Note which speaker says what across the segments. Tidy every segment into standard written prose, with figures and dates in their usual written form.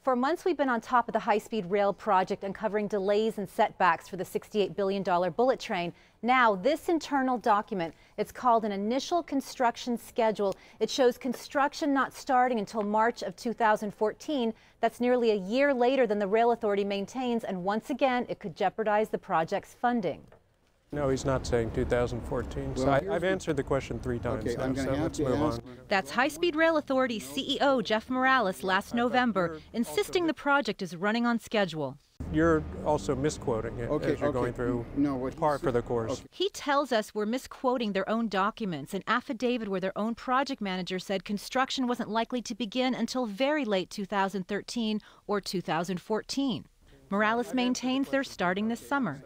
Speaker 1: For months, we've been on top of the high-speed rail project, uncovering delays and setbacks for the $68 billion bullet train. Now, this internal document, it's called an initial construction schedule. It shows construction not starting until March of 2014. That's nearly a year later than the rail authority maintains, and once again, it could jeopardize the project's funding.
Speaker 2: No, he's not saying 2014. Well, so I've answered the question 3 times
Speaker 3: okay,
Speaker 2: now, so let's move on.
Speaker 1: That's High-Speed Rail Authority CEO Jeff Morales last November, insisting the project is running on schedule.
Speaker 2: You're also misquoting it as you're going through par for the course.
Speaker 1: He tells us we're misquoting their own documents, an affidavit where their own project manager said construction wasn't likely to begin until very late 2013 or 2014. Morales maintains they're starting this summer.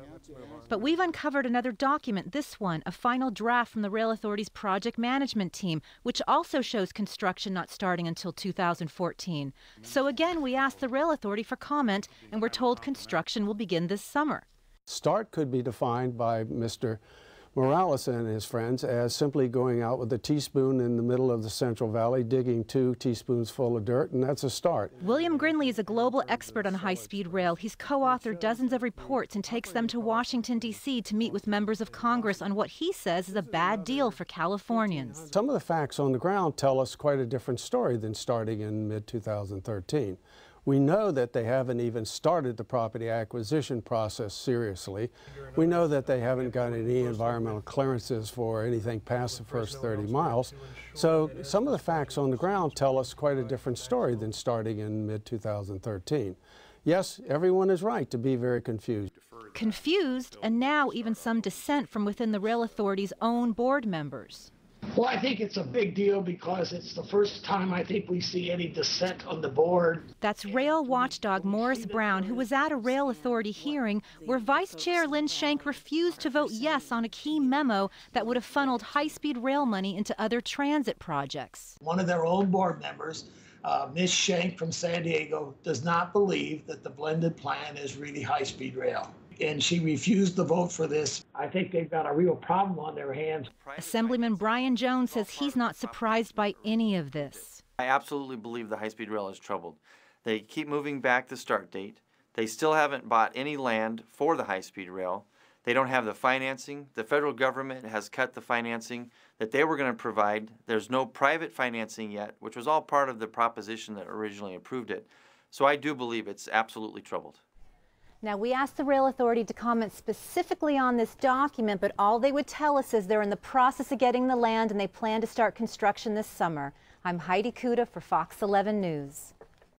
Speaker 1: But we've uncovered another document, this one, a final draft from the Rail Authority's project management team, which also shows construction not starting until 2014. So again, we asked the Rail Authority for comment, and we're told construction will begin this summer.
Speaker 3: Start could be defined by Mr. Morales and his friends as simply going out with a teaspoon in the middle of the Central Valley, digging 2 teaspoons full of dirt, and that's a start.
Speaker 1: William GRINDLEY is a global expert on high-speed rail. He's co-authored dozens of reports and takes them to Washington, D.C. to meet with members of Congress on what he says is a bad deal for Californians.
Speaker 3: Some of the facts on the ground tell us quite a different story than starting in mid-2013. We know that they haven't even started the property acquisition process seriously. We know that they haven't got any environmental clearances for anything past the first 30 miles. So some of the facts on the ground tell us quite a different story than starting in mid-2013. Yes, everyone is right to be very confused.
Speaker 1: Confused, and now even some dissent from within the Rail Authority's own board members.
Speaker 4: Well, I think it's a big deal because it's the first time I think we see any dissent on the board.
Speaker 1: That's rail watchdog Morris Brown, who was at a Rail Authority hearing where Vice Chair Lynn Shank refused to vote yes on a key memo that would have funneled high-speed rail money into other transit projects.
Speaker 4: One of their own board members, Ms. Shank from San Diego, does not believe that the blended plan is really high-speed rail. And she refused to vote for this. I think they've got a real problem on their hands.
Speaker 1: Assemblyman Brian Jones says he's not surprised by any of this.
Speaker 5: I absolutely believe the high-speed rail is troubled. They keep moving back the start date. They still haven't bought any land for the high-speed rail. They don't have the financing. The federal government has cut the financing that they were going to provide. There's no private financing yet, which was all part of the proposition that originally approved it. So I do believe it's absolutely troubled.
Speaker 1: Now, we asked the Rail Authority to comment specifically on this document, but all they would tell us is they're in the process of getting the land and they plan to start construction this summer. I'm Heidi Cuda for Fox 11 News.